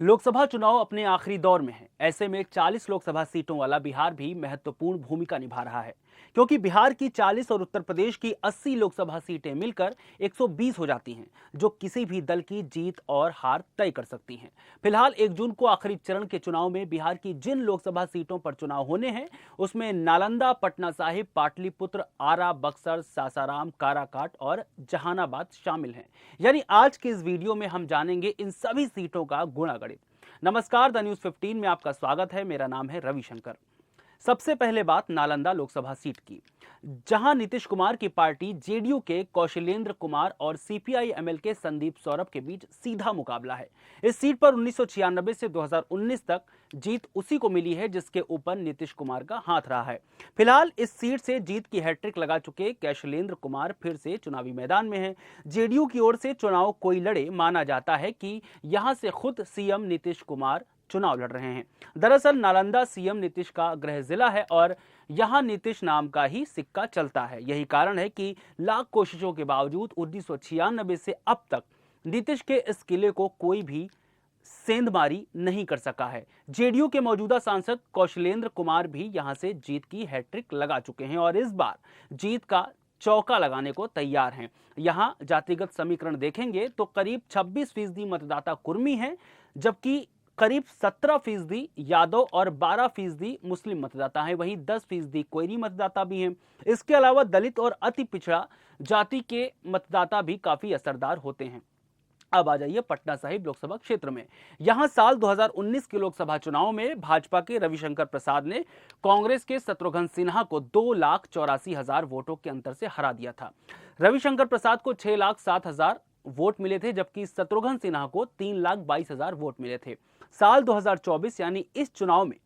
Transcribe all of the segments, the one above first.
लोकसभा चुनाव अपने आखिरी दौर में है। ऐसे में 40 लोकसभा सीटों वाला बिहार भी महत्वपूर्ण भूमिका निभा रहा है, क्योंकि बिहार की 40 और उत्तर प्रदेश की 80 लोकसभा सीटें मिलकर 120 हो जाती हैं, जो किसी भी दल की जीत और हार तय कर सकती हैं। फिलहाल 1 जून को आखिरी चरण के चुनाव में बिहार की जिन लोकसभा सीटों पर चुनाव होने हैं, उसमें नालंदा, पटना साहिब, पाटलिपुत्र, आरा, बक्सर, सासाराम, काराकाट और जहानाबाद शामिल हैं। यानी आज के इस वीडियो में हम जानेंगे इन सभी सीटों का गुणागणित। नमस्कार, द न्यूज 15 में आपका स्वागत है। मेरा नाम है रविशंकर। सबसे पहले बात नालंदा लोकसभा सीट की, जहां नीतीश कुमार की पार्टी जेडीयू के कौशलेंद्र कुमार और सीपीआई एमएल के संदीप सौरभ के बीच सीधा मुकाबला है। इस सीट पर 1996 से 2019 तक जीत उसी को मिली है जिसके ऊपर नीतीश कुमार का हाथ रहा है। फिलहाल इस सीट से जीत की हैट्रिक लगा चुके कौशलेंद्र कुमार फिर से चुनावी मैदान में हैं। जेडीयू की ओर से चुनाव कोई लड़े, माना जाता है कि यहां से खुद सीएम नीतीश कुमार चुनाव लड़ रहे हैं। दरअसल नालंदा सीएम नीतीश का गृह जिला है और यहां नीतीश नाम का ही सिक्का चलता है। यही कारण है कि लाख कोशिशों के बावजूद 1996 से अब तक नीतीश के इस किले को कोई भी सेंधमारी नहीं कर सका है। जेडीयू के मौजूदा सांसद कौशलेंद्र कुमार भी यहां से जीत की हैट्रिक लगा चुके हैं और इस बार जीत का चौका लगाने को तैयार हैं। यहां जातिगत समीकरण देखेंगे तो करीब 26% मतदाता कुर्मी हैं, जबकि करीब 17% यादव और 12% मुस्लिम मतदाता हैं। वहीं 10% कोयरी मतदाता भी हैं। इसके अलावा दलित और अति पिछड़ा जाति के मतदाता भी काफी असरदार होते हैं। अब आ जाइए पटना साहिब लोकसभा क्षेत्र में। यहां साल 2019 के लोकसभा चुनाव में भाजपा के रविशंकर प्रसाद ने कांग्रेस के शत्रुघ्न सिन्हा को 2,84,000 वोटों के अंतर से हरा दिया था। रविशंकर प्रसाद को 6,07,000 वोट मिले थे, जबकि शत्रुघ्न सिन्हा को 3,22,000 वोट मिले थे। साल 2024 यानी इस चुनाव में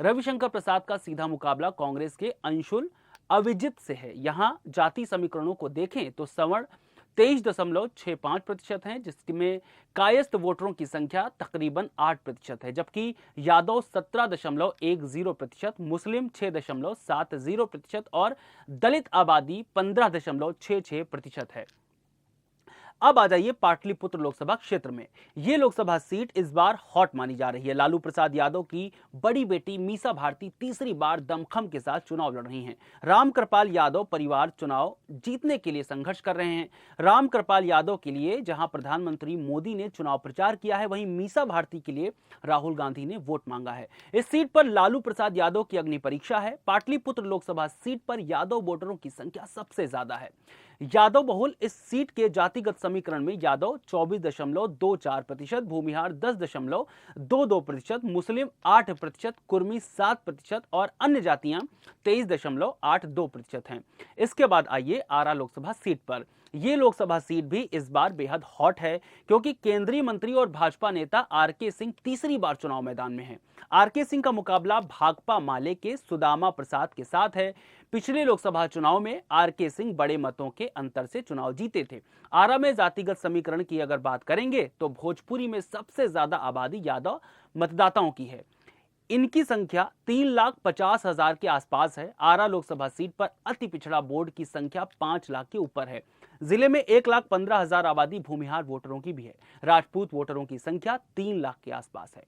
रविशंकर प्रसाद का सीधा मुकाबला कांग्रेस के अंशुल अविजित से है। यहां जाति समीकरणों को देखें तो सवर्ण 23.65% है, जिसमें कायस्थ वोटरों की संख्या तकरीबन 8% है, जबकि यादव 17.10%, मुस्लिम 6.70% और दलित आबादी 15.66% है। अब आ जाइए पाटलिपुत्र लोकसभा क्षेत्र में। यह लोकसभा सीट इस बार हॉट मानी जा रही है। लालू प्रसाद यादव की बड़ी बेटी मीसा भारती तीसरी बार दमखम के साथ चुनाव लड़ रही हैं। रामकृपाल यादव परिवार चुनाव जीतने के लिए संघर्ष कर रहे हैं। रामकृपाल यादव के लिए जहां प्रधानमंत्री मोदी ने चुनाव प्रचार किया है, वहीं मीसा भारती के लिए राहुल गांधी ने वोट मांगा है। इस सीट पर लालू प्रसाद यादव की अग्नि परीक्षा है। पाटलिपुत्र लोकसभा सीट पर यादव वोटरों की संख्या सबसे ज्यादा है। यादव बहुल इस सीट के जातिगत समीकरण में यादव 24.24%, भूमिहार 10.22%, मुस्लिम 8%, कुर्मी 7% और अन्य जातियां 23.82% हैं। इसके बाद आइए आरा लोकसभा सीट पर। यह लोकसभा सीट भी इस बार बेहद हॉट है, क्योंकि केंद्रीय मंत्री और भाजपा नेता आरके सिंह तीसरी बार चुनाव मैदान में हैं। आरके सिंह का मुकाबला भाकपा माले के सुदामा प्रसाद के साथ है। पिछले लोकसभा चुनाव में आरके सिंह बड़े मतों के अंतर से चुनाव जीते थे। आरा में जातिगत समीकरण की अगर बात करेंगे तो भोजपुरी में सबसे ज्यादा आबादी यादव मतदाताओं की है। इनकी संख्या 3,50,000 के आसपास है। आरा लोकसभा सीट पर अति पिछड़ा बोर्ड की संख्या 5 लाख के ऊपर है। जिले में 1,15,000 आबादी भूमिहार वोटरों की भी है। राजपूत वोटरों की संख्या 3 लाख के आसपास है।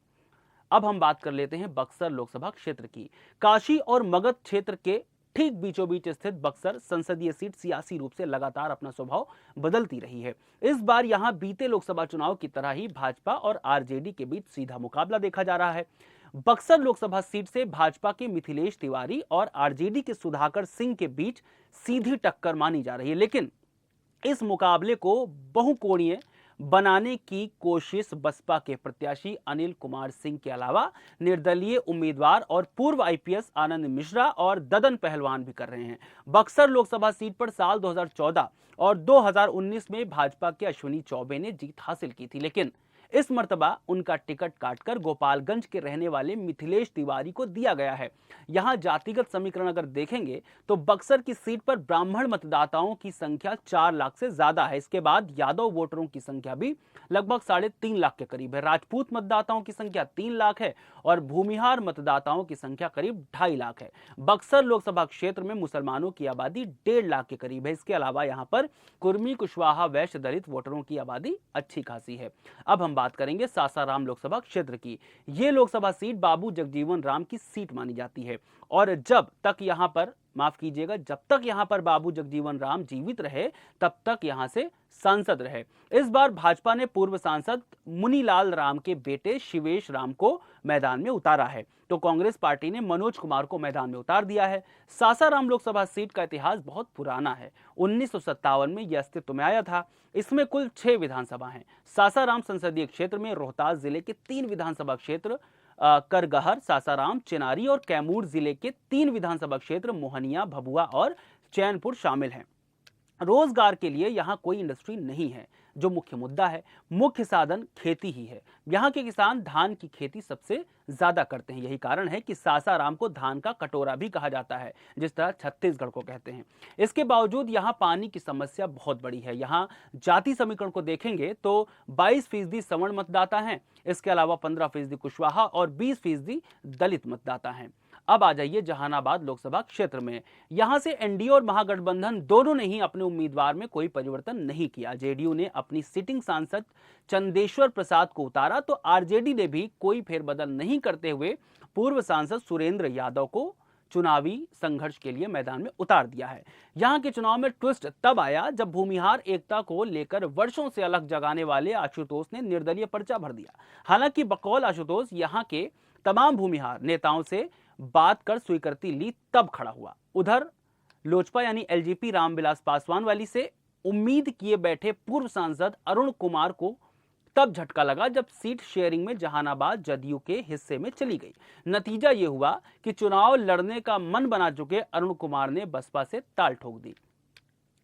अब हम बात कर लेते हैं बक्सर लोकसभा क्षेत्र की। काशी और मगध क्षेत्र के ठीक बीचों बीच स्थित बक्सर संसदीय सीट सियासी रूप से लगातार अपना स्वभाव बदलती रही है। इस बार यहां बीते लोकसभा चुनाव की तरह ही भाजपा और आरजेडी के बीच सीधा मुकाबला देखा जा रहा है। बक्सर लोकसभा सीट से भाजपा के मिथिलेश तिवारी और आरजेडी के सुधाकर सिंह के बीच सीधी टक्कर मानी जा रही है, लेकिन इस मुकाबले को बहुकोणीय बनाने की कोशिश बसपा के प्रत्याशी अनिल कुमार सिंह के अलावा निर्दलीय उम्मीदवार और पूर्व आईपीएस आनंद मिश्रा और ददन पहलवान भी कर रहे हैं। बक्सर लोकसभा सीट पर साल 2014 और 2019 में भाजपा के अश्विनी चौबे ने जीत हासिल की थी, लेकिन इस मर्तबा उनका टिकट काटकर गोपालगंज के रहने वाले मिथिलेश तिवारी को दिया गया है। यहां जातिगत समीकरण अगर देखेंगे तो बक्सर की सीट पर ब्राह्मण मतदाताओं की संख्या 4 लाख से ज्यादा है। इसके बाद यादव वोटरों की संख्या भी लगभग 3.5 लाख के करीब है। राजपूत मतदाताओं की संख्या 3 लाख है और भूमिहार मतदाताओं की संख्या करीब 2.5 लाख है। बक्सर लोकसभा क्षेत्र में मुसलमानों की आबादी 1.5 लाख के करीब है। इसके अलावा यहां पर कुर्मी, कुशवाहा, वैश्य, दलित वोटरों की आबादी अच्छी खासी है। अब हम बात करेंगे सासाराम लोकसभा क्षेत्र की। ये लोकसभा सीट बाबू जगजीवन राम की सीट मानी जाती है और जब तक यहां पर बाबू जगजीवन राम जीवित रहे तब तक यहां से सांसद रहे। इस बार भाजपा ने पूर्व सांसद मुनीलाल राम के बेटे शिवेश राम को मैदान में उतारा है, तो कांग्रेस पार्टी ने मनोज कुमार को मैदान में उतार दिया है। सासाराम लोकसभा सीट का इतिहास बहुत पुराना है। 1957 में यह अस्तित्व में आया था। इसमें कुल 6 विधानसभा हैं। सासाराम संसदीय क्षेत्र में रोहतास जिले के 3 विधानसभा क्षेत्र करगहर, सासाराम, चेनारी और कैमूर जिले के 3 विधानसभा क्षेत्र मोहनिया, भभुआ और चैनपुर शामिल हैं। रोजगार के लिए यहाँ कोई इंडस्ट्री नहीं है, जो मुख्य मुद्दा है। मुख्य साधन खेती ही है। यहाँ के किसान धान की खेती सबसे ज्यादा करते हैं। यही कारण है कि सासाराम को धान का कटोरा भी कहा जाता है, जिस तरह छत्तीसगढ़ को कहते हैं। इसके बावजूद यहाँ पानी की समस्या बहुत बड़ी है। यहाँ जाति समीकरण को देखेंगे तो 22% सवर्ण मतदाता हैं। इसके अलावा 15% कुशवाहा और 20% दलित मतदाता हैं। अब आ जाइए जहानाबाद लोकसभा क्षेत्र में। यहां से एनडीए और महागठबंधन दोनों ने ही अपने उम्मीदवार में कोई परिवर्तन नहीं किया। जेडीयू ने अपनी सिटिंग सांसद चंदेश्वर प्रसाद को उतारा, तो आरजेडी ने भी कोई फेरबदल नहीं करते हुए पूर्व सांसद सुरेंद्र यादव को चुनावी संघर्ष के लिए मैदान में उतार दिया है। यहां के चुनाव में ट्विस्ट तब आया जब भूमिहार एकता को लेकर वर्षों से अलग जगाने वाले आशुतोष ने निर्दलीय पर्चा भर दिया। हालांकि बकौल आशुतोष यहां के तमाम भूमिहार नेताओं से बात कर स्वीकृति ली तब खड़ा हुआ। उधर लोजपा यानी एलजेपी रामविलास पासवान वाली से उम्मीद किए बैठे पूर्व सांसद अरुण कुमार को तब झटका लगा जब सीट शेयरिंग में जहानाबाद जदयू के हिस्से में चली गई। नतीजा यह हुआ कि चुनाव लड़ने का मन बना चुके अरुण कुमार ने बसपा से ताल ठोक दी।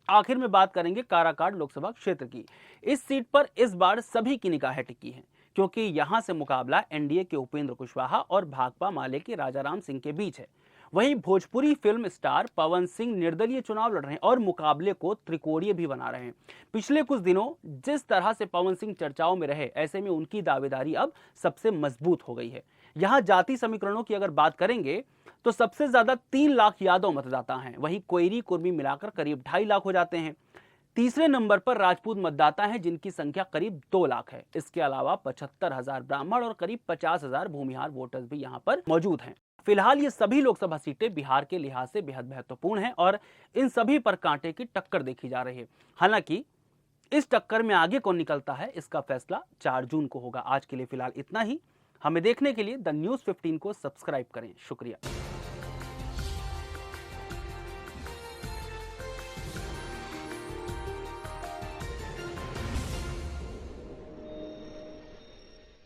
आखिर में बात करेंगे काराकाट लोकसभा क्षेत्र की। इस सीट पर इस बार सभी की निगाहें टिकी हैं, क्योंकि यहां से मुकाबला एनडीए के उपेंद्र कुशवाहा और भाकपा माले के राजाराम सिंह के बीच है। वहीं भोजपुरी फिल्म स्टार पवन सिंह निर्दलीय चुनाव लड़ रहे हैं और मुकाबले को त्रिकोणीय भी बना रहे हैं। पिछले कुछ दिनों जिस तरह से पवन सिंह चर्चाओं में रहे, ऐसे में उनकी दावेदारी अब सबसे मजबूत हो गई है। यहां जाति समीकरणों की अगर बात करेंगे तो सबसे ज्यादा 3 लाख यादव मतदाता हैं। वहीं कोयरी कुर्मी मिलाकर करीब 2.5 लाख हो जाते हैं। तीसरे नंबर पर राजपूत मतदाता हैं, जिनकी संख्या करीब 2 लाख है। इसके अलावा 75,000 ब्राह्मण और करीब 50,000 भूमिहार वोटर्स भी यहां पर मौजूद हैं। फिलहाल ये सभी लोकसभा सीटें बिहार के लिहाज से बेहद महत्वपूर्ण हैं और इन सभी पर कांटे की टक्कर देखी जा रही है। हालांकि इस टक्कर में आगे कौन निकलता है, इसका फैसला 4 जून को होगा। आज के लिए फिलहाल इतना ही। हमें देखने के लिए द न्यूज़ 15 को सब्सक्राइब करें। शुक्रिया।